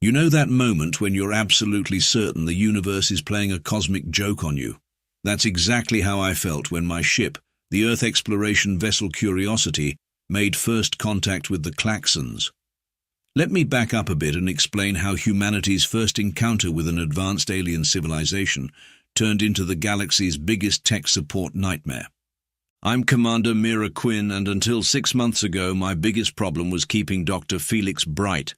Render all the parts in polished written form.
You know that moment when you're absolutely certain the universe is playing a cosmic joke on you? That's exactly how I felt when my ship, the Earth exploration vessel Curiosity, made first contact with the Klaxons. Let me back up a bit and explain how humanity's first encounter with an advanced alien civilization turned into the galaxy's biggest tech support nightmare. I'm Commander Mira Quinn, and until 6 months ago my biggest problem was keeping Dr. Felix Bright,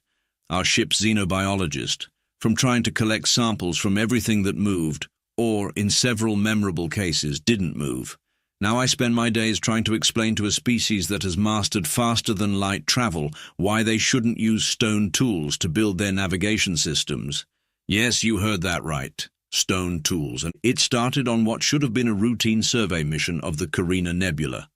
our ship's xenobiologist, from trying to collect samples from everything that moved, or, in several memorable cases, didn't move. Now I spend my days trying to explain to a species that has mastered faster-than-light travel why they shouldn't use stone tools to build their navigation systems. Yes, you heard that right. Stone tools. And it started on what should have been a routine survey mission of the Carina Nebula.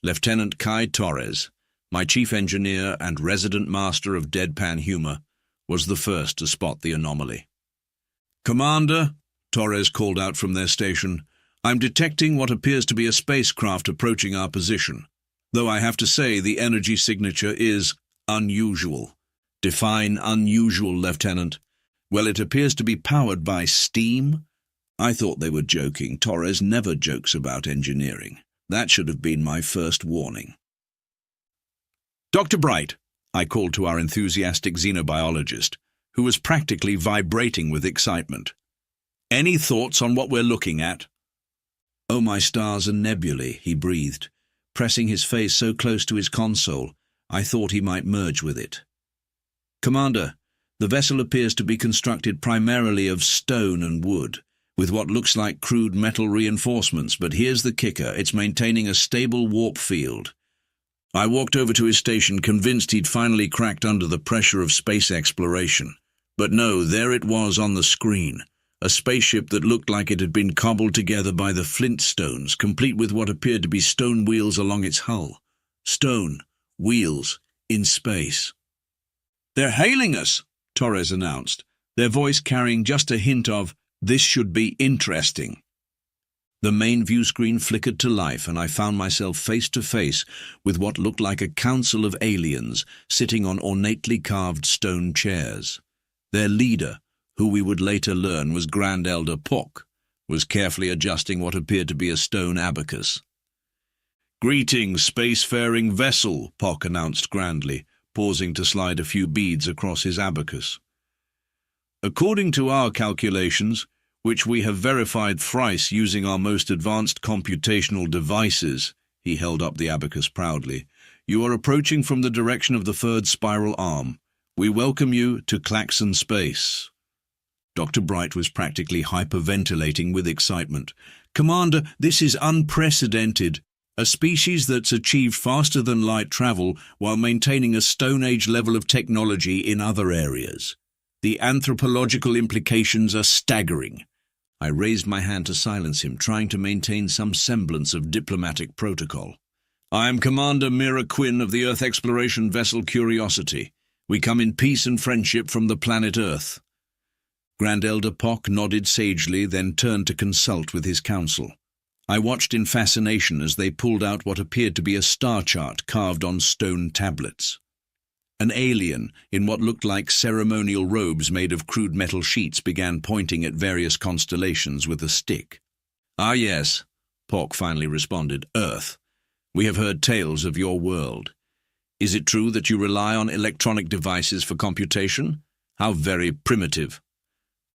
Lieutenant Kai Torres, my chief engineer and resident master of deadpan humor, was the first to spot the anomaly. "Commander," Torres called out from their station, "I'm detecting what appears to be a spacecraft approaching our position. Though I have to say the energy signature is unusual." "Define unusual, Lieutenant." "Well, it appears to be powered by steam." I thought they were joking. Torres never jokes about engineering. That should have been my first warning. "Dr. Bright," I called to our enthusiastic xenobiologist, who was practically vibrating with excitement. "Any thoughts on what we're looking at?" "Oh, my stars and nebulae," he breathed, pressing his face so close to his console I thought he might merge with it. "Commander, the vessel appears to be constructed primarily of stone and wood, with what looks like crude metal reinforcements, but here's the kicker: it's maintaining a stable warp field." I walked over to his station, convinced he'd finally cracked under the pressure of space exploration. But no, there it was on the screen. A spaceship that looked like it had been cobbled together by the Flintstones, complete with what appeared to be stone wheels along its hull. Stone, wheels, in space. "They're hailing us," Torres announced, their voice carrying just a hint of, "This should be interesting." The main view screen flickered to life, and I found myself face to face with what looked like a council of aliens sitting on ornately carved stone chairs. Their leader, who we would later learn was Grand Elder Pock, was carefully adjusting what appeared to be a stone abacus. "Greetings, spacefaring vessel," Pock announced grandly, pausing to slide a few beads across his abacus. "According to our calculations, which we have verified thrice using our most advanced computational devices," he held up the abacus proudly, "you are approaching from the direction of the third spiral arm. We welcome you to Klaxon space." Dr. Bright was practically hyperventilating with excitement. "Commander, this is unprecedented. A species that's achieved faster-than-light travel while maintaining a Stone Age level of technology in other areas. The anthropological implications are staggering." I raised my hand to silence him, trying to maintain some semblance of diplomatic protocol. "I am Commander Mira Quinn of the Earth exploration vessel Curiosity. We come in peace and friendship from the planet Earth." Grand Elder Pock nodded sagely, then turned to consult with his council. I watched in fascination as they pulled out what appeared to be a star chart carved on stone tablets. An alien, in what looked like ceremonial robes made of crude metal sheets, began pointing at various constellations with a stick. "Ah yes," Pock finally responded, "Earth. We have heard tales of your world. Is it true that you rely on electronic devices for computation? How very primitive."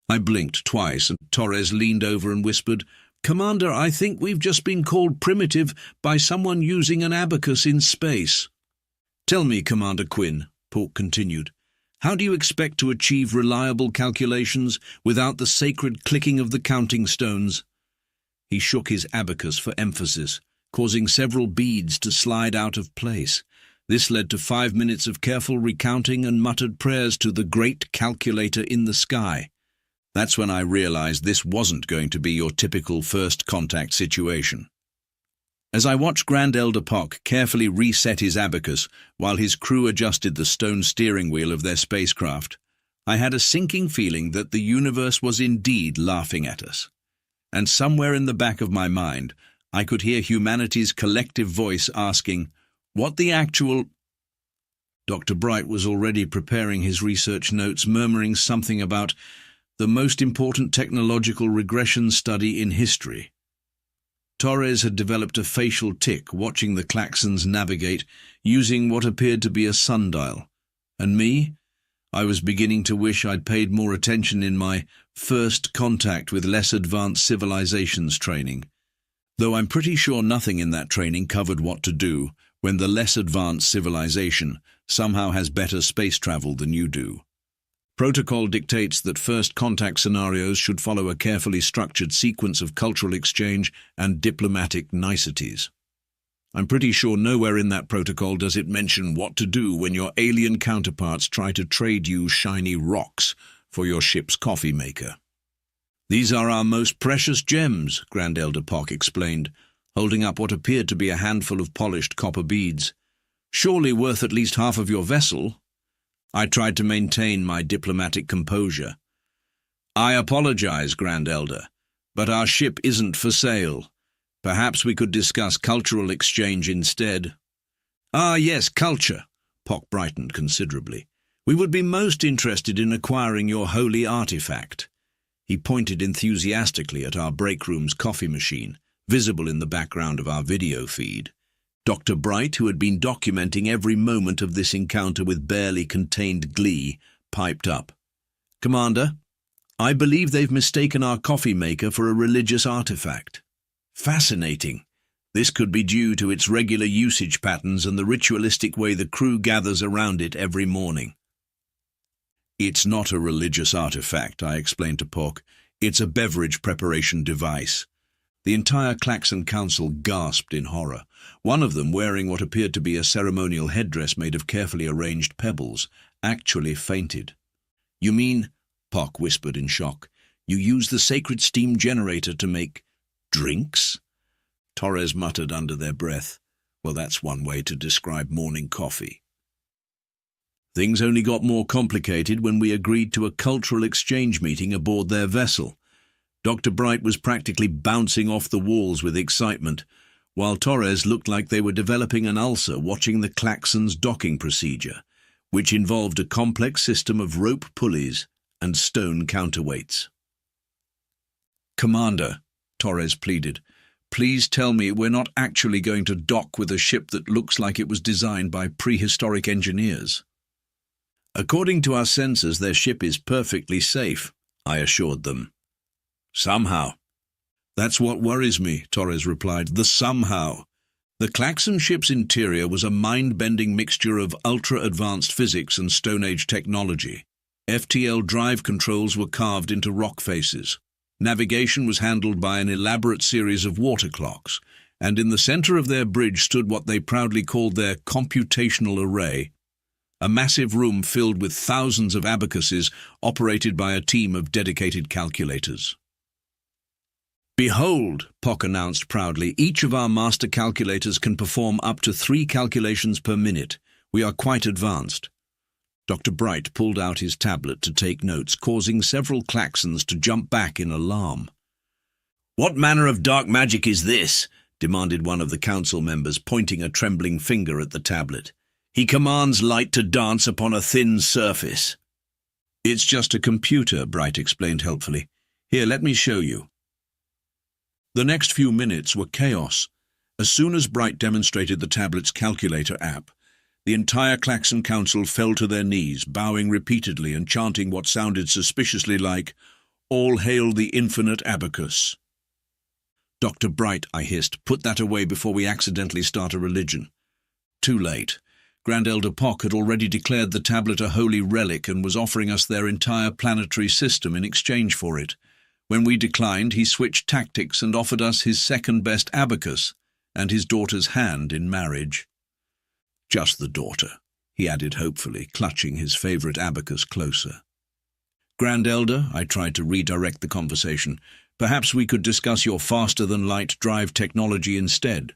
I blinked twice, and Torres leaned over and whispered, "Commander, I think we've just been called primitive by someone using an abacus in space." "Tell me, Commander Quinn," Pock continued, "how do you expect to achieve reliable calculations without the sacred clicking of the counting stones?" He shook his abacus for emphasis, causing several beads to slide out of place. This led to 5 minutes of careful recounting and muttered prayers to the great calculator in the sky. That's when I realized this wasn't going to be your typical first contact situation. As I watched Grand Elder Pock carefully reset his abacus while his crew adjusted the stone steering wheel of their spacecraft, I had a sinking feeling that the universe was indeed laughing at us. And somewhere in the back of my mind, I could hear humanity's collective voice asking, "What the actual—" Dr. Bright was already preparing his research notes, murmuring something about the most important technological regression study in history. Torres had developed a facial tic watching the Klaxons navigate using what appeared to be a sundial. And me? I was beginning to wish I'd paid more attention in my first contact with less advanced civilizations training. Though I'm pretty sure nothing in that training covered what to do when the less advanced civilization somehow has better space travel than you do. Protocol dictates that first contact scenarios should follow a carefully structured sequence of cultural exchange and diplomatic niceties. I'm pretty sure nowhere in that protocol does it mention what to do when your alien counterparts try to trade you shiny rocks for your ship's coffee maker. These are our most precious gems, Grand Elder Pock explained, holding up what appeared to be a handful of polished copper beads. Surely worth at least half of your vessel. I tried to maintain my diplomatic composure. I apologize, Grand Elder, but our ship isn't for sale. Perhaps we could discuss cultural exchange instead. Ah, yes, culture, Pock brightened considerably. We would be most interested in acquiring your holy artifact. He pointed enthusiastically at our break room's coffee machine, visible in the background of our video feed. Dr. Bright, who had been documenting every moment of this encounter with barely contained glee, piped up. Commander, I believe they've mistaken our coffee maker for a religious artifact. Fascinating. This could be due to its regular usage patterns and the ritualistic way the crew gathers around it every morning. It's not a religious artifact, I explained to Pock. It's a beverage preparation device. The entire Klaxon Council gasped in horror, one of them wearing what appeared to be a ceremonial headdress made of carefully arranged pebbles, actually fainted. You mean, Pock whispered in shock, you use the sacred steam generator to make drinks? Torres muttered under their breath. Well, that's one way to describe morning coffee. Things only got more complicated when we agreed to a cultural exchange meeting aboard their vessel. Dr. Bright was practically bouncing off the walls with excitement, while Torres looked like they were developing an ulcer watching the Klaxon's docking procedure, which involved a complex system of rope pulleys and stone counterweights. Commander, Torres pleaded, please tell me we're not actually going to dock with a ship that looks like it was designed by prehistoric engineers. According to our sensors, their ship is perfectly safe, I assured them. Somehow. That's what worries me, Torres replied. The somehow. The Klaxon ship's interior was a mind-bending mixture of ultra-advanced physics and Stone Age technology. FTL drive controls were carved into rock faces. Navigation was handled by an elaborate series of water clocks, and in the center of their bridge stood what they proudly called their computational array, a massive room filled with thousands of abacuses operated by a team of dedicated calculators. Behold, Pock announced proudly, each of our master calculators can perform up to 3 calculations per minute. We are quite advanced. Dr. Bright pulled out his tablet to take notes, causing several Klaxons to jump back in alarm. What manner of dark magic is this? Demanded one of the council members, pointing a trembling finger at the tablet. He commands light to dance upon a thin surface. It's just a computer, Bright explained helpfully. Here, let me show you. The next few minutes were chaos. As soon as Bright demonstrated the tablet's calculator app, the entire Klaxon Council fell to their knees, bowing repeatedly and chanting what sounded suspiciously like, All hail the infinite abacus. Dr. Bright, I hissed, put that away before we accidentally start a religion. Too late. Grand Elder Pock had already declared the tablet a holy relic and was offering us their entire planetary system in exchange for it. When we declined, he switched tactics and offered us his second-best abacus and his daughter's hand in marriage. Just the daughter, he added hopefully, clutching his favorite abacus closer. Grand Elder, I tried to redirect the conversation. Perhaps we could discuss your faster-than-light drive technology instead.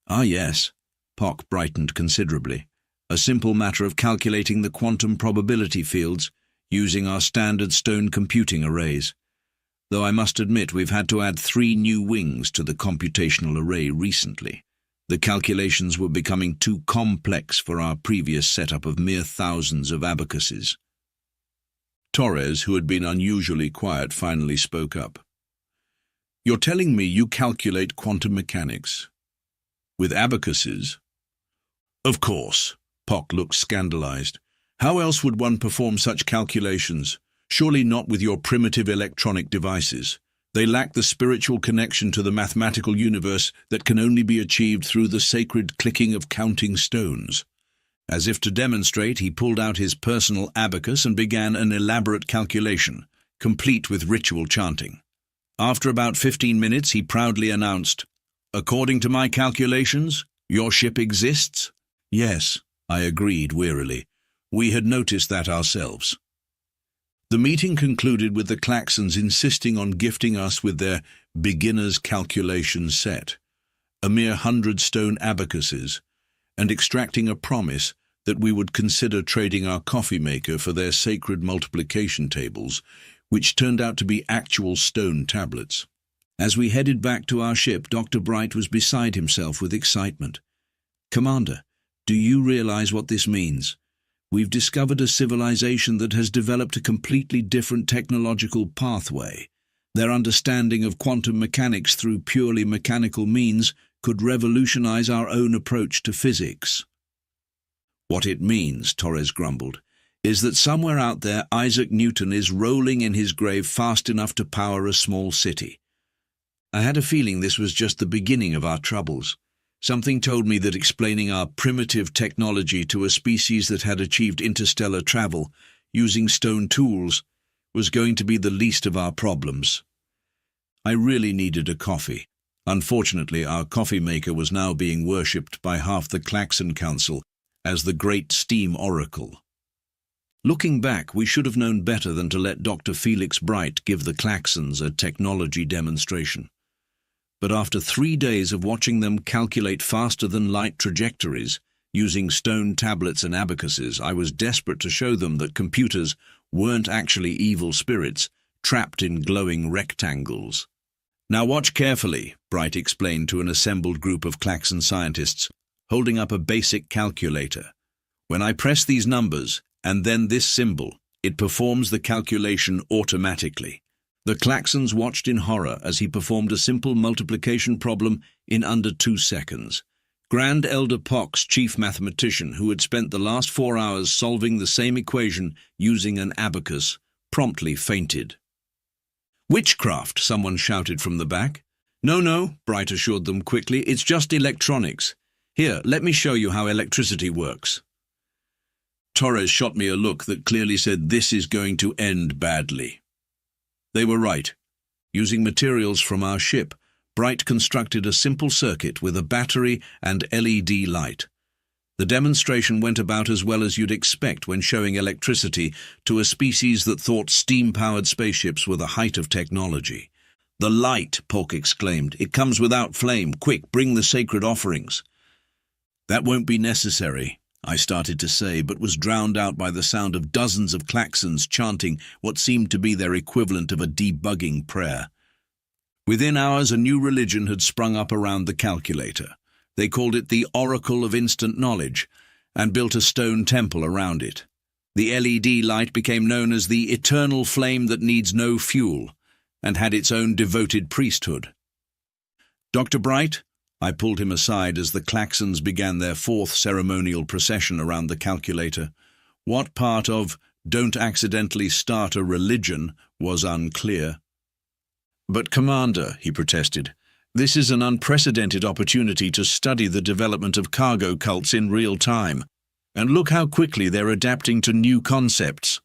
Ah, yes. Pock brightened considerably. A simple matter of calculating the quantum probability fields using our standard stone computing arrays. Though I must admit we've had to add 3 new wings to the computational array recently. The calculations were becoming too complex for our previous setup of mere thousands of abacuses. Torres, who had been unusually quiet, finally spoke up. "You're telling me you calculate quantum mechanics with abacuses?" "Of course." Pock looked scandalized. "How else would one perform such calculations? Surely not with your primitive electronic devices. They lack the spiritual connection to the mathematical universe that can only be achieved through the sacred clicking of counting stones." As if to demonstrate, he pulled out his personal abacus and began an elaborate calculation, complete with ritual chanting. After about 15 minutes, he proudly announced, "According to my calculations, your ship exists?" "Yes," I agreed wearily. We had noticed that ourselves. The meeting concluded with the Claxons insisting on gifting us with their beginner's calculation set, a mere 100-stone abacuses, and extracting a promise that we would consider trading our coffee maker for their sacred multiplication tables, which turned out to be actual stone tablets. As we headed back to our ship, Dr. Bright was beside himself with excitement. "Commander, do you realize what this means? We've discovered a civilization that has developed a completely different technological pathway. Their understanding of quantum mechanics through purely mechanical means could revolutionize our own approach to physics." "What it means," Torres grumbled, "is that somewhere out there Isaac Newton is rolling in his grave fast enough to power a small city." I had a feeling this was just the beginning of our troubles. Something told me that explaining our primitive technology to a species that had achieved interstellar travel, using stone tools, was going to be the least of our problems. I really needed a coffee. Unfortunately, our coffee maker was now being worshipped by half the Claxon Council as the Great Steam Oracle. Looking back, we should have known better than to let Dr. Felix Bright give the Claxons a technology demonstration. But after 3 days of watching them calculate faster-than-light trajectories, using stone tablets and abacuses, I was desperate to show them that computers weren't actually evil spirits, trapped in glowing rectangles. "Now watch carefully," Bright explained to an assembled group of Claxon scientists, holding up a basic calculator. "When I press these numbers, and then this symbol, it performs the calculation automatically." The Claxons watched in horror as he performed a simple multiplication problem in under 2 seconds. Grand Elder Pock's chief mathematician, who had spent the last 4 hours solving the same equation using an abacus, promptly fainted. "Witchcraft!" someone shouted from the back. No, Bright assured them quickly, "it's just electronics. Here, let me show you how electricity works." Torres shot me a look that clearly said this is going to end badly. They were right. Using materials from our ship, Bright constructed a simple circuit with a battery and LED light. The demonstration went about as well as you'd expect when showing electricity to a species that thought steam-powered spaceships were the height of technology. "The light," Polk exclaimed. "It comes without flame. Quick, bring the sacred offerings." "That won't be necessary," I started to say, but was drowned out by the sound of dozens of Claxons chanting what seemed to be their equivalent of a debugging prayer. Within hours, a new religion had sprung up around the calculator. They called it the Oracle of Instant Knowledge, and built a stone temple around it. The LED light became known as the eternal flame that needs no fuel, and had its own devoted priesthood. "Dr. Bright," I pulled him aside as the Claxons began their 4th ceremonial procession around the calculator. What part of "don't accidentally start a religion" was unclear. "But Commander," he protested, "this is an unprecedented opportunity to study the development of cargo cults in real time. And look how quickly they're adapting to new concepts."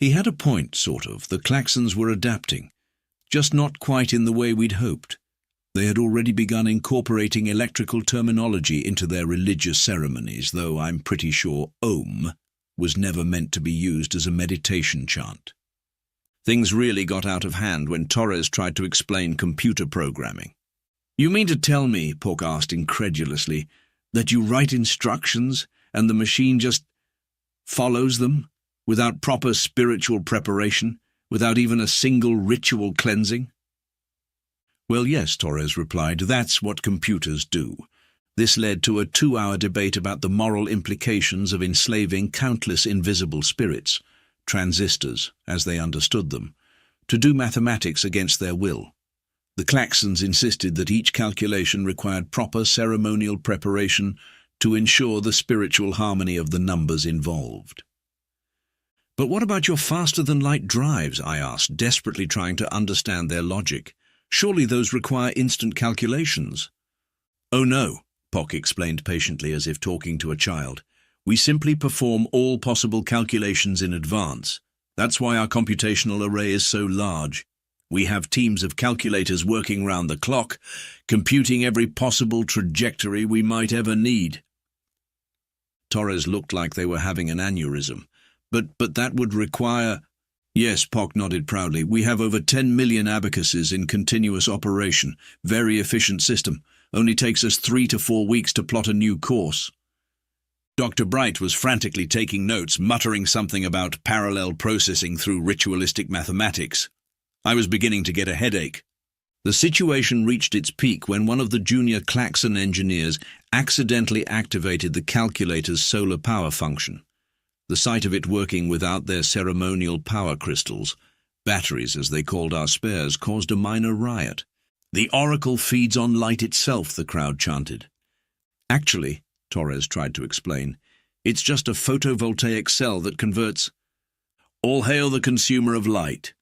He had a point, sort of. The Claxons were adapting, just not quite in the way we'd hoped. They had already begun incorporating electrical terminology into their religious ceremonies, though I'm pretty sure Om was never meant to be used as a meditation chant. Things really got out of hand when Torres tried to explain computer programming. "You mean to tell me," Pork asked incredulously, "that you write instructions and the machine just follows them, without proper spiritual preparation, without even a single ritual cleansing?" Well, yes, Torres replied, that's what computers do. This led to a 2-hour debate about the moral implications of enslaving countless invisible spirits, transistors, as they understood them, to do mathematics against their will. The Claxons insisted that each calculation required proper ceremonial preparation to ensure the spiritual harmony of the numbers involved. But what about your faster-than-light drives? I asked, desperately trying to understand their logic. Surely those require instant calculations. Oh no, Pock explained patiently as if talking to a child. We simply perform all possible calculations in advance. That's why our computational array is so large. We have teams of calculators working round the clock, computing every possible trajectory we might ever need. Torres looked like they were having an aneurysm. But that would require... Yes, Pock nodded proudly. We have over 10 million abacuses in continuous operation. Very efficient system. Only takes us 3 to 4 weeks to plot a new course. Dr. Bright was frantically taking notes, muttering something about parallel processing through ritualistic mathematics. I was beginning to get a headache. The situation reached its peak when one of the junior Claxon engineers accidentally activated the calculator's solar power function. The sight of it working without their ceremonial power crystals, batteries as they called our spares, caused a minor riot. The oracle feeds on light itself, the crowd chanted. Actually, Torres tried to explain, it's just a photovoltaic cell that converts... All hail the consumer of light.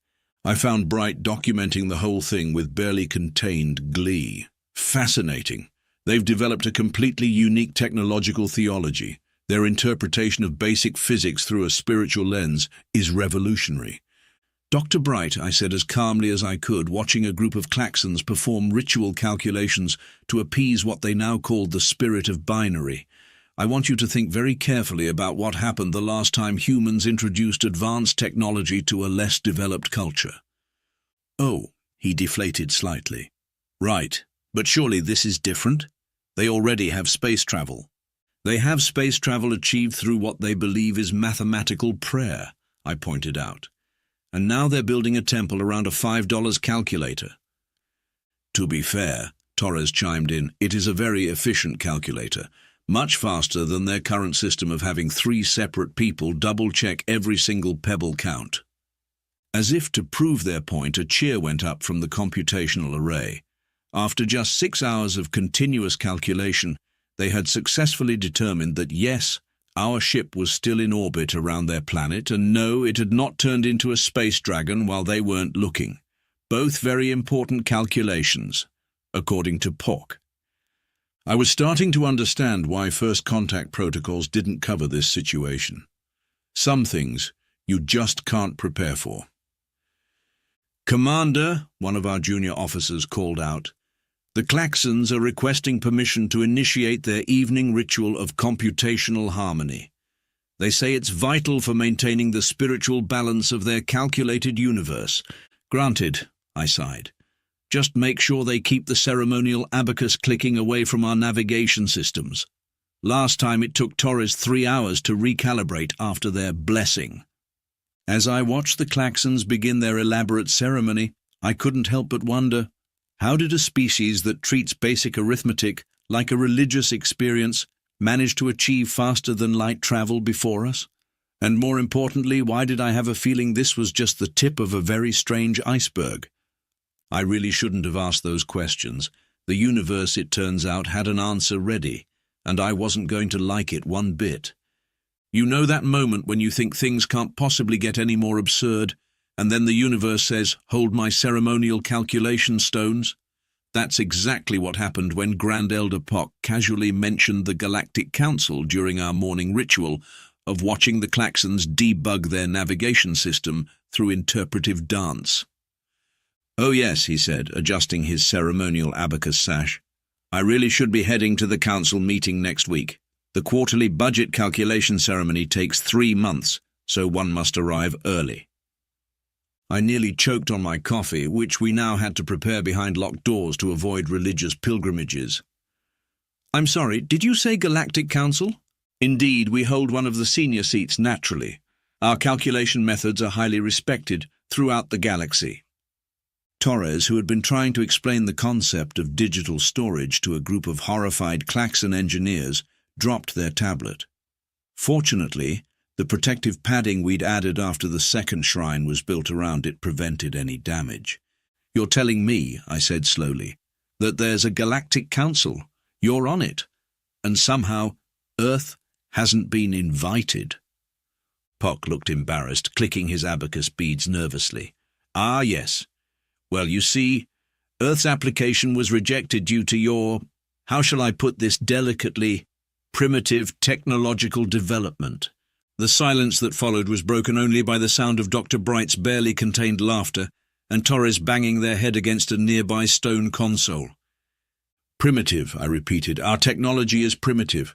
I found Bright documenting the whole thing with barely contained glee. Fascinating. They've developed a completely unique technological theology. Their interpretation of basic physics through a spiritual lens is revolutionary. Dr. Bright, I said as calmly as I could, watching a group of Claxons perform ritual calculations to appease what they now called the spirit of binary. I want you to think very carefully about what happened the last time humans introduced advanced technology to a less developed culture. Oh, he deflated slightly. Right, but surely this is different? They already have space travel. They have space travel achieved through what they believe is mathematical prayer, I pointed out. And now they're building a temple around a $5 calculator. To be fair, Torres chimed in, it is a very efficient calculator, much faster than their current system of having 3 separate people double-check every single pebble count. As if to prove their point, a cheer went up from the computational array. After just 6 hours of continuous calculation, they had successfully determined that yes, our ship was still in orbit around their planet, and no, it had not turned into a space dragon while they weren't looking. Both very important calculations, according to Pock. I was starting to understand why first contact protocols didn't cover this situation. Some things you just can't prepare for. Commander, one of our junior officers called out, the Claxons are requesting permission to initiate their evening ritual of computational harmony. They say it's vital for maintaining the spiritual balance of their calculated universe. Granted, I sighed. Just make sure they keep the ceremonial abacus clicking away from our navigation systems. Last time it took Torres 3 hours to recalibrate after their blessing. As I watched the Claxons begin their elaborate ceremony, I couldn't help but wonder, how did a species that treats basic arithmetic like a religious experience manage to achieve faster-than-light travel before us? And more importantly, why did I have a feeling this was just the tip of a very strange iceberg? I really shouldn't have asked those questions. The universe, it turns out, had an answer ready, and I wasn't going to like it one bit. You know that moment when you think things can't possibly get any more absurd, and then the universe says, hold my ceremonial calculation stones? That's exactly what happened when Grand Elder Pock casually mentioned the Galactic Council during our morning ritual of watching the Claxons debug their navigation system through interpretive dance. Oh yes, he said, adjusting his ceremonial abacus sash. I really should be heading to the council meeting next week. The quarterly budget calculation ceremony takes 3 months, so one must arrive early. I nearly choked on my coffee, which we now had to prepare behind locked doors to avoid religious pilgrimages. I'm sorry, did you say Galactic Council? Indeed, we hold one of the senior seats naturally. Our calculation methods are highly respected throughout the galaxy. Torres, who had been trying to explain the concept of digital storage to a group of horrified Klaxon engineers, dropped their tablet. Fortunately, the protective padding we'd added after the second shrine was built around it prevented any damage. "You're telling me," I said slowly, "that there's a galactic council. You're on it. And somehow Earth hasn't been invited." Pock looked embarrassed, clicking his abacus beads nervously. "Ah, yes. Well, you see, Earth's application was rejected due to your, how shall I put this delicately, primitive technological development." The silence that followed was broken only by the sound of Dr. Bright's barely contained laughter and Torres banging their head against a nearby stone console. "Primitive," I repeated. "Our technology is primitive."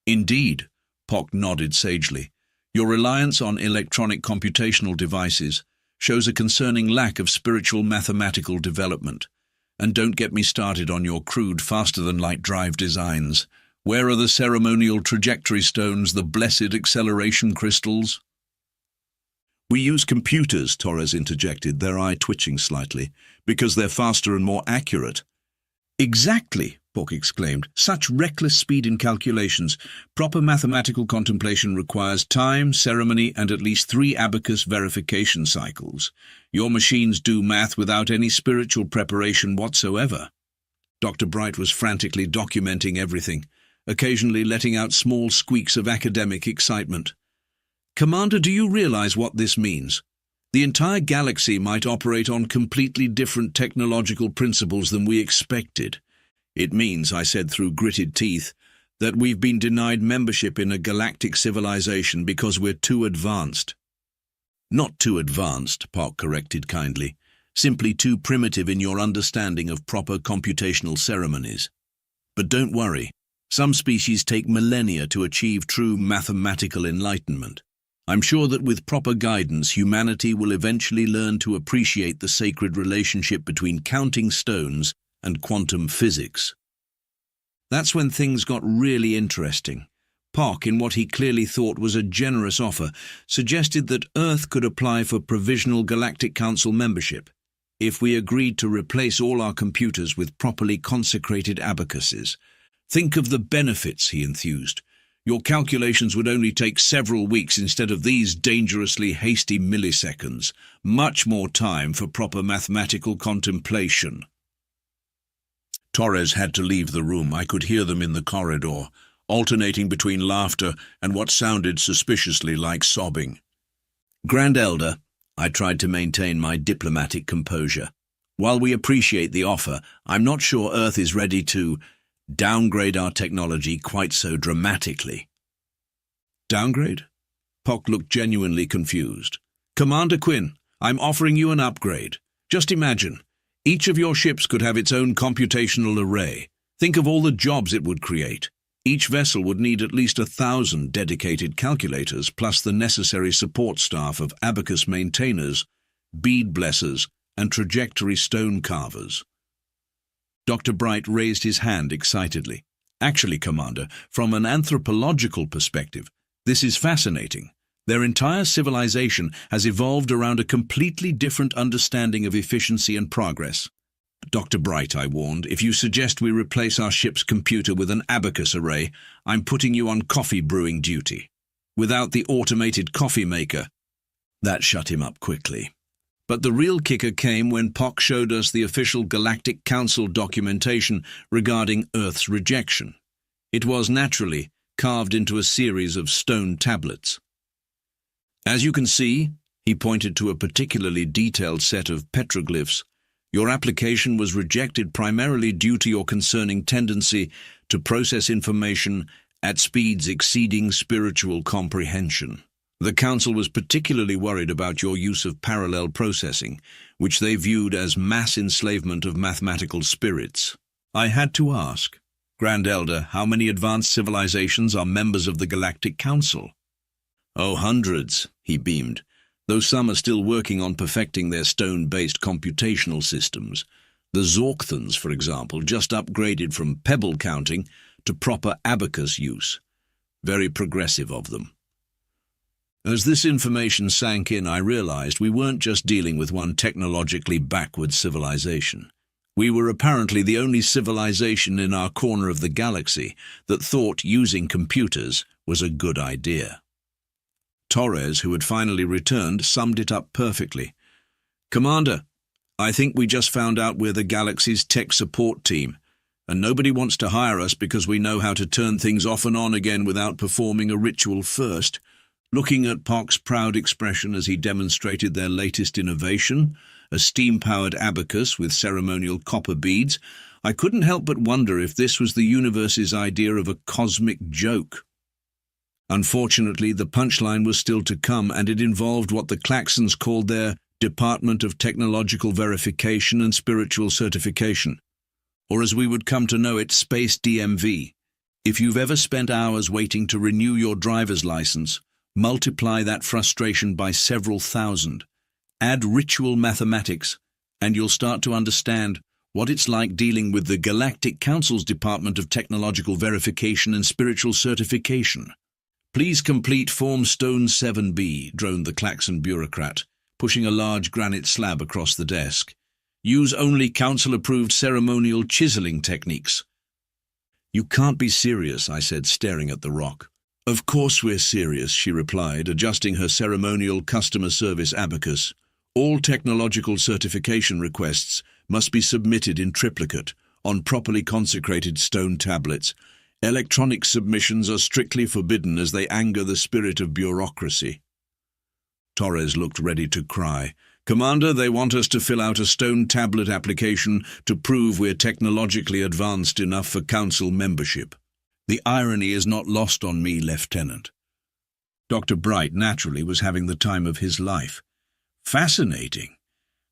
"Indeed," Pock nodded sagely. "Your reliance on electronic computational devices shows a concerning lack of spiritual mathematical development. And don't get me started on your crude faster-than-light drive designs. Where are the ceremonial trajectory stones, the blessed acceleration crystals?" "We use computers," Torres interjected, their eye twitching slightly, "because they're faster and more accurate." "Exactly," Pock exclaimed. "Such reckless speed in calculations. Proper mathematical contemplation requires time, ceremony, and at least 3 abacus verification cycles. Your machines do math without any spiritual preparation whatsoever." Dr. Bright was frantically documenting everything, occasionally letting out small squeaks of academic excitement. "Commander, do you realize what this means? The entire galaxy might operate on completely different technological principles than we expected. It means," I said through gritted teeth, "that we've been denied membership in a galactic civilization because we're too advanced." "Not too advanced," Pock corrected kindly. "Simply too primitive in your understanding of proper computational ceremonies. But don't worry. Some species take millennia to achieve true mathematical enlightenment. I'm sure that with proper guidance, humanity will eventually learn to appreciate the sacred relationship between counting stones and quantum physics." That's when things got really interesting. Pock, in what he clearly thought was a generous offer, suggested that Earth could apply for provisional Galactic Council membership if we agreed to replace all our computers with properly consecrated abacuses. "Think of the benefits," he enthused. "Your calculations would only take several weeks instead of these dangerously hasty milliseconds. Much more time for proper mathematical contemplation." Torres had to leave the room. I could hear them in the corridor, alternating between laughter and what sounded suspiciously like sobbing. "Grand Elder," I tried to maintain my diplomatic composure, "while we appreciate the offer, I'm not sure Earth is ready to downgrade our technology quite so dramatically." "Downgrade?" Pock looked genuinely confused. "Commander Quinn, I'm offering you an upgrade. Just imagine, each of your ships could have its own computational array. Think of all the jobs it would create. Each vessel would need at least 1,000 dedicated calculators, plus the necessary support staff of abacus maintainers, bead blessers, and trajectory stone carvers." Dr. Bright raised his hand excitedly. "Actually, Commander, from an anthropological perspective, this is fascinating. Their entire civilization has evolved around a completely different understanding of efficiency and progress." "Dr. Bright," I warned, "if you suggest we replace our ship's computer with an abacus array, I'm putting you on coffee brewing duty. Without the automated coffee maker." That shut him up quickly. But the real kicker came when Pock showed us the official Galactic Council documentation regarding Earth's rejection. It was, naturally, carved into a series of stone tablets. "As you can see," he pointed to a particularly detailed set of petroglyphs, "your application was rejected primarily due to your concerning tendency to process information at speeds exceeding spiritual comprehension. The Council was particularly worried about your use of parallel processing, which they viewed as mass enslavement of mathematical spirits." I had to ask, "Grand Elder, how many advanced civilizations are members of the Galactic Council?" "Oh, hundreds," he beamed, "though some are still working on perfecting their stone-based computational systems. The Zorkthans, for example, just upgraded from pebble counting to proper abacus use. Very progressive of them." As this information sank in, I realized we weren't just dealing with one technologically backward civilization. We were apparently the only civilization in our corner of the galaxy that thought using computers was a good idea. Torres, who had finally returned, summed it up perfectly. "Commander, I think we just found out we're the galaxy's tech support team, and nobody wants to hire us because we know how to turn things off and on again without performing a ritual first." Looking at Pock's proud expression as he demonstrated their latest innovation, a steam-powered abacus with ceremonial copper beads, I couldn't help but wonder if this was the universe's idea of a cosmic joke. Unfortunately, the punchline was still to come, and it involved what the Claxons called their Department of Technological Verification and Spiritual Certification, or as we would come to know it, Space DMV. If you've ever spent hours waiting to renew your driver's license, multiply that frustration by several thousand. Add ritual mathematics, and you'll start to understand what it's like dealing with the Galactic Council's Department of Technological Verification and Spiritual Certification. "Please complete Form Stone 7B, droned the Claxon bureaucrat, pushing a large granite slab across the desk. "Use only council-approved ceremonial chiseling techniques." "You can't be serious," I said, staring at the rock. "Of course we're serious," she replied, adjusting her ceremonial customer service abacus. "All technological certification requests must be submitted in triplicate, on properly consecrated stone tablets. Electronic submissions are strictly forbidden as they anger the spirit of bureaucracy." Torres looked ready to cry. "Commander, they want us to fill out a stone tablet application to prove we're technologically advanced enough for council membership. The irony is not lost on me, Lieutenant." Dr. Bright naturally was having the time of his life. "Fascinating.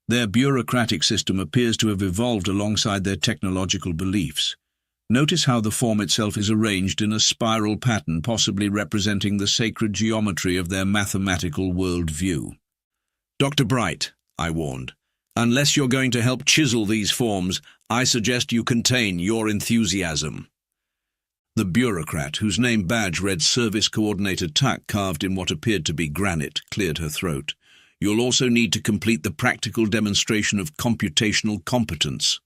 Their bureaucratic system appears to have evolved alongside their technological beliefs. Notice how the form itself is arranged in a spiral pattern, possibly representing the sacred geometry of their mathematical worldview." "Dr. Bright," I warned, "unless you're going to help chisel these forms, I suggest you contain your enthusiasm." The bureaucrat, whose name badge read Service Coordinator Tuck carved in what appeared to be granite, cleared her throat. "You'll also need to complete the practical demonstration of computational competence."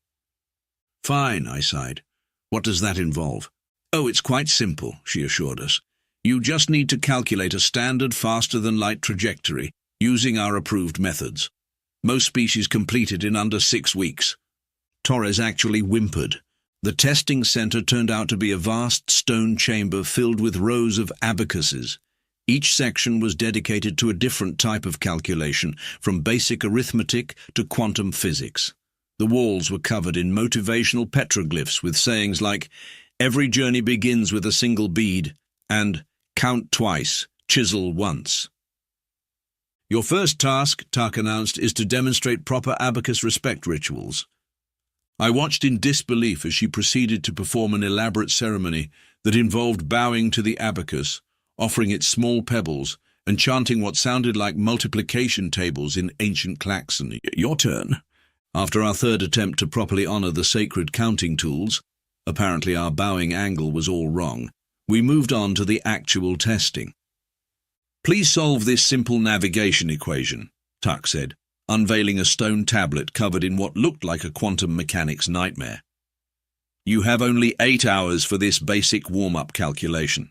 "Fine," I sighed. "What does that involve?" "Oh, it's quite simple," she assured us. "You just need to calculate a standard faster-than-light trajectory using our approved methods. Most species complete it in under 6 weeks." Torres actually whimpered. The testing center turned out to be a vast stone chamber filled with rows of abacuses. Each section was dedicated to a different type of calculation, from basic arithmetic to quantum physics. The walls were covered in motivational petroglyphs with sayings like, "Every journey begins with a single bead," and "Count twice, chisel once." "Your first task," Tuck announced, "is to demonstrate proper abacus respect rituals." I watched in disbelief as she proceeded to perform an elaborate ceremony that involved bowing to the abacus, offering it small pebbles, and chanting what sounded like multiplication tables in ancient Klaxon. "Your turn." After our third attempt to properly honor the sacred counting tools, apparently our bowing angle was all wrong, we moved on to the actual testing. "Please solve this simple navigation equation," Tuck said, unveiling a stone tablet covered in what looked like a quantum mechanics nightmare. "You have only 8 hours for this basic warm-up calculation."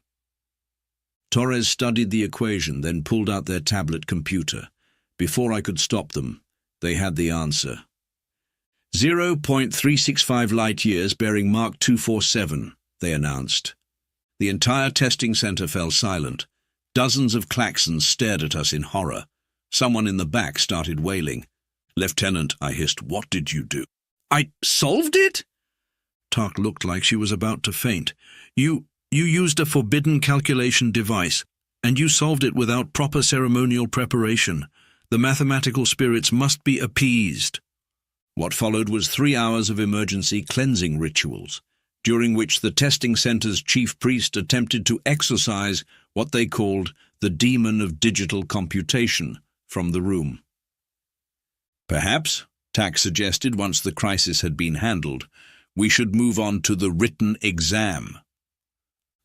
Torres studied the equation, then pulled out their tablet computer. Before I could stop them, they had the answer. 0.365 light-years bearing Mark 247, they announced. The entire testing center fell silent. Dozens of Claxons stared at us in horror. Someone in the back started wailing. "Lieutenant," I hissed, "what did you do?" "I solved it?" Tuck looked like she was about to faint. You used a forbidden calculation device, and you solved it without proper ceremonial preparation. The mathematical spirits must be appeased." What followed was 3 hours of emergency cleansing rituals, during which the testing center's chief priest attempted to exorcise what they called the demon of digital computation from the room. "Perhaps," Tack suggested once the crisis had been handled, "we should move on to the written exam."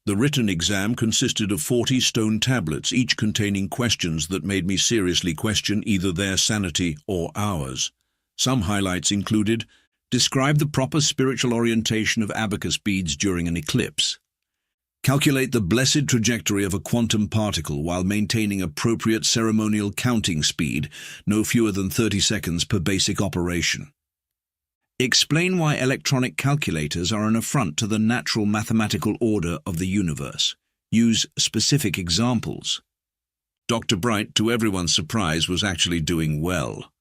The written exam consisted of 40 stone tablets, each containing questions that made me seriously question either their sanity or ours. Some highlights included: describe the proper spiritual orientation of abacus beads during an eclipse. Calculate the blessed trajectory of a quantum particle while maintaining appropriate ceremonial counting speed, no fewer than 30 seconds per basic operation. Explain why electronic calculators are an affront to the natural mathematical order of the universe. Use specific examples. Dr. Bright, to everyone's surprise, was actually doing well.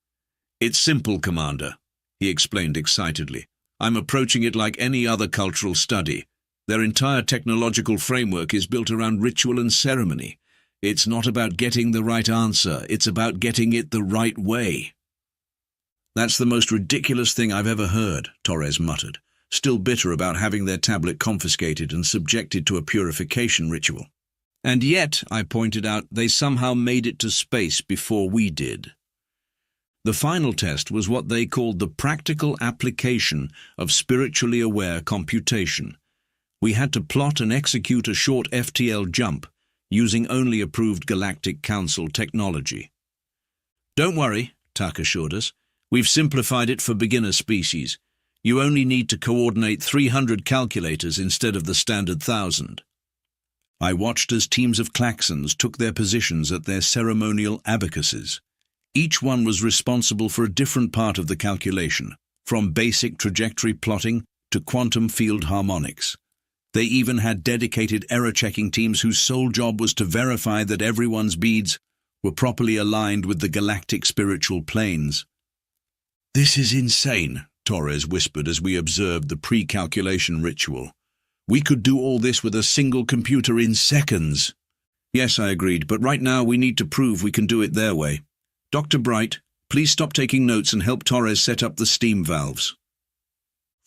"It's simple, Commander," he explained excitedly. "I'm approaching it like any other cultural study. Their entire technological framework is built around ritual and ceremony. It's not about getting the right answer, it's about getting it the right way." "That's the most ridiculous thing I've ever heard," Torres muttered, still bitter about having their tablet confiscated and subjected to a purification ritual. "And yet," I pointed out, "they somehow made it to space before we did." The final test was what they called the practical application of spiritually aware computation. We had to plot and execute a short FTL jump using only approved Galactic Council technology. "Don't worry," Tuck assured us. "We've simplified it for beginner species. You only need to coordinate 300 calculators instead of the standard 1,000. I watched as teams of klaxons took their positions at their ceremonial abacuses. Each one was responsible for a different part of the calculation, from basic trajectory plotting to quantum field harmonics. They even had dedicated error-checking teams whose sole job was to verify that everyone's beads were properly aligned with the galactic spiritual planes. "This is insane," Torres whispered as we observed the pre-calculation ritual. "We could do all this with a single computer in seconds." "Yes," I agreed, "but right now we need to prove we can do it their way. Dr. Bright, please stop taking notes and help Torres set up the steam valves."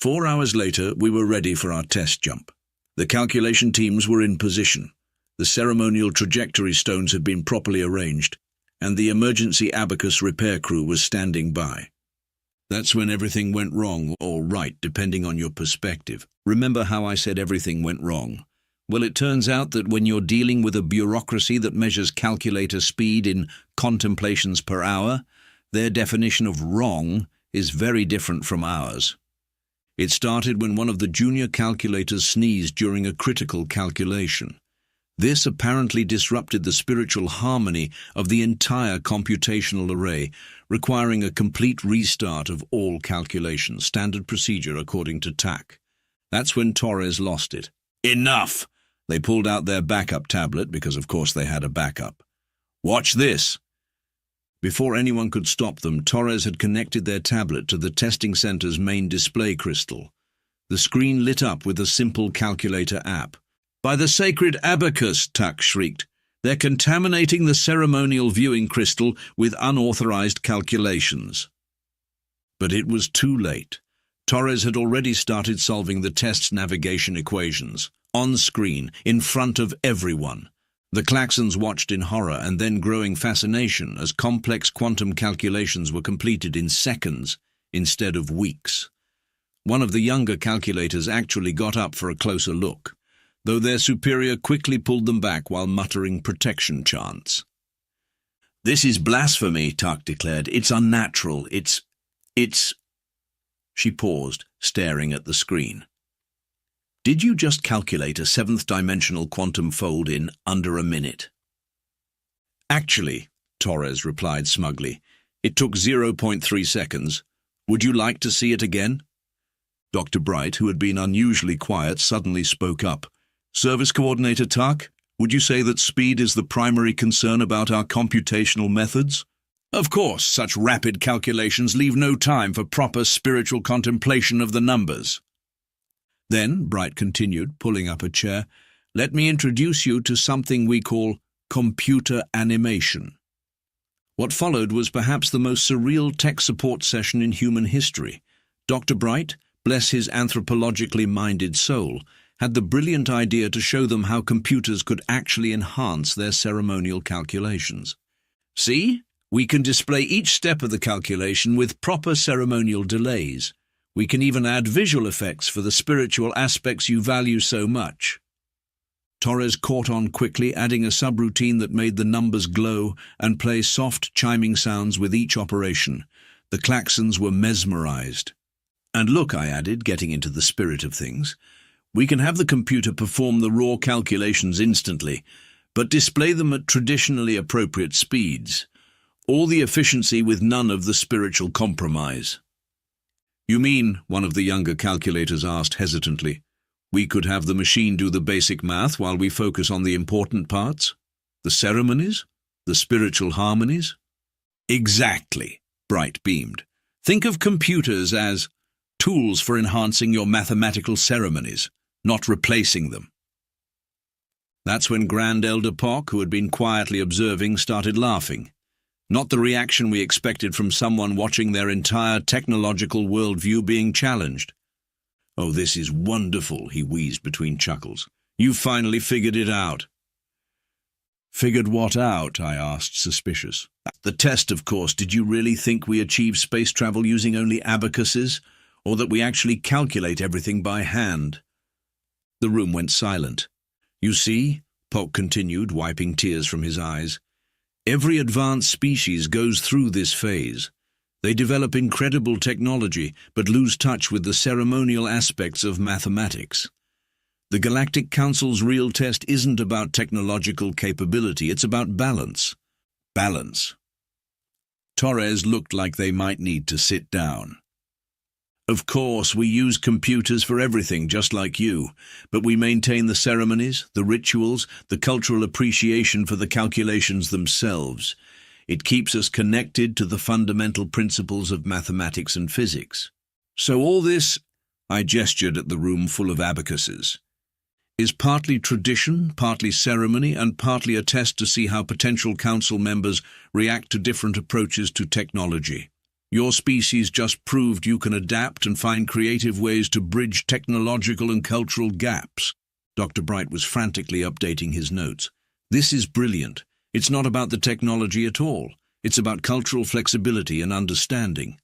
4 hours later, we were ready for our test jump. The calculation teams were in position. The ceremonial trajectory stones had been properly arranged, and the emergency abacus repair crew was standing by. That's when everything went wrong, or right, depending on your perspective. Remember how I said everything went wrong? Well, it turns out that when you're dealing with a bureaucracy that measures calculator speed in contemplations per hour, their definition of wrong is very different from ours. It started when one of the junior calculators sneezed during a critical calculation. This apparently disrupted the spiritual harmony of the entire computational array, requiring a complete restart of all calculations, standard procedure according to TAC. That's when Torres lost it. "Enough!" They pulled out their backup tablet, because of course they had a backup. "Watch this!" Before anyone could stop them, Torres had connected their tablet to the testing center's main display crystal. The screen lit up with a simple calculator app. "By the sacred abacus," Tuck shrieked, "they're contaminating the ceremonial viewing crystal with unauthorized calculations." But it was too late. Torres had already started solving the test's navigation equations, on screen, in front of everyone. The klaxons watched in horror and then growing fascination as complex quantum calculations were completed in seconds instead of weeks. One of the younger calculators actually got up for a closer look, though their superior quickly pulled them back while muttering protection chants. "This is blasphemy," Tuck declared. "It's unnatural. It's... She paused, staring at the screen. "Did you just calculate a 7th-dimensional quantum fold in under a minute?" "Actually," Torres replied smugly, "it took 0.3 seconds. Would you like to see it again?" Dr. Bright, who had been unusually quiet, suddenly spoke up. "Service Coordinator Tuck, would you say that speed is the primary concern about our computational methods?" "Of course, such rapid calculations leave no time for proper spiritual contemplation of the numbers." "Then," Bright continued, pulling up a chair, "let me introduce you to something we call computer animation." What followed was perhaps the most surreal tech support session in human history. Dr. Bright, bless his anthropologically minded soul, had the brilliant idea to show them how computers could actually enhance their ceremonial calculations. "See? We can display each step of the calculation with proper ceremonial delays. We can even add visual effects for the spiritual aspects you value so much." Torres caught on quickly, adding a subroutine that made the numbers glow and play soft, chiming sounds with each operation. The klaxons were mesmerized. "And look," I added, getting into the spirit of things, "we can have the computer perform the raw calculations instantly, but display them at traditionally appropriate speeds. All the efficiency with none of the spiritual compromise." "You mean," one of the younger calculators asked hesitantly, "we could have the machine do the basic math while we focus on the important parts? The ceremonies? The spiritual harmonies?" "Exactly," Bright beamed. "Think of computers as tools for enhancing your mathematical ceremonies, not replacing them." That's when Grand Elder Pock, who had been quietly observing, started laughing. Not the reaction we expected from someone watching their entire technological worldview being challenged. "Oh, this is wonderful," he wheezed between chuckles. "You've finally figured it out." "Figured what out?" I asked, suspicious. "The test, of course. Did you really think we achieve space travel using only abacuses, or that we actually calculate everything by hand?" The room went silent. "You see," Pock continued, wiping tears from his eyes, "every advanced species goes through this phase. They develop incredible technology, but lose touch with the ceremonial aspects of mathematics. The Galactic Council's real test isn't about technological capability, it's about balance. Balance." Torres looked like they might need to sit down. "Of course, we use computers for everything, just like you, but we maintain the ceremonies, the rituals, the cultural appreciation for the calculations themselves. It keeps us connected to the fundamental principles of mathematics and physics. So all this," I gestured at the room full of abacuses, "is partly tradition, partly ceremony, and partly a test to see how potential council members react to different approaches to technology. Your species just proved you can adapt and find creative ways to bridge technological and cultural gaps." Dr. Bright was frantically updating his notes. "This is brilliant. It's not about the technology at all. It's about cultural flexibility and understanding."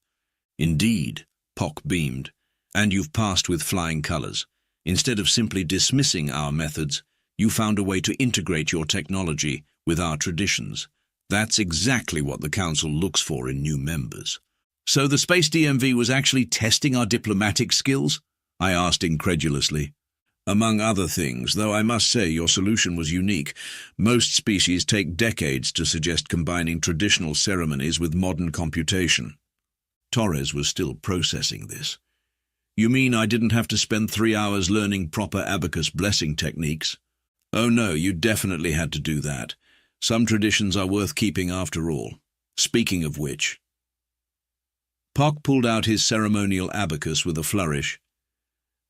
"Indeed," Pock beamed. "And you've passed with flying colors. Instead of simply dismissing our methods, you found a way to integrate your technology with our traditions. That's exactly what the Council looks for in new members." "So the Space DMV was actually testing our diplomatic skills?" I asked incredulously. "Among other things, though I must say your solution was unique. Most species take decades to suggest combining traditional ceremonies with modern computation." Torres was still processing this. "You mean I didn't have to spend 3 hours learning proper abacus blessing techniques?" "Oh no, you definitely had to do that. Some traditions are worth keeping after all. Speaking of which..." Pock pulled out his ceremonial abacus with a flourish.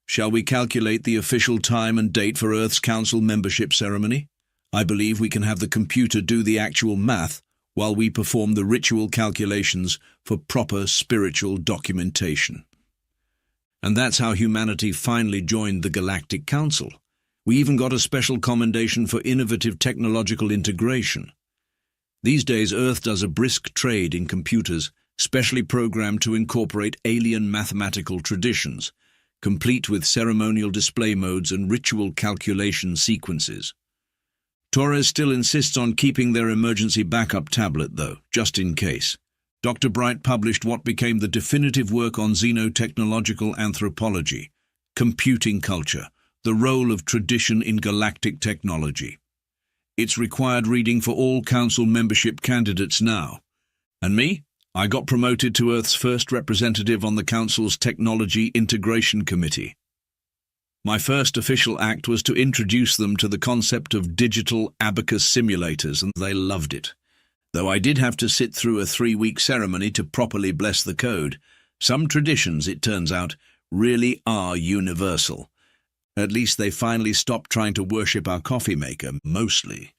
"Shall we calculate the official time and date for Earth's Council membership ceremony? I believe we can have the computer do the actual math while we perform the ritual calculations for proper spiritual documentation." And that's how humanity finally joined the Galactic Council. We even got a special commendation for innovative technological integration. These days, Earth does a brisk trade in computers, specially programmed to incorporate alien mathematical traditions, complete with ceremonial display modes and ritual calculation sequences. Torres still insists on keeping their emergency backup tablet, though, just in case. Dr. Bright published what became the definitive work on xenotechnological anthropology, computing culture, the role of tradition in galactic technology. It's required reading for all Council membership candidates now. And me? I got promoted to Earth's first representative on the Council's Technology Integration Committee. My first official act was to introduce them to the concept of digital abacus simulators, and they loved it. Though I did have to sit through a 3-week ceremony to properly bless the code, some traditions, it turns out, really are universal. At least they finally stopped trying to worship our coffee maker, mostly.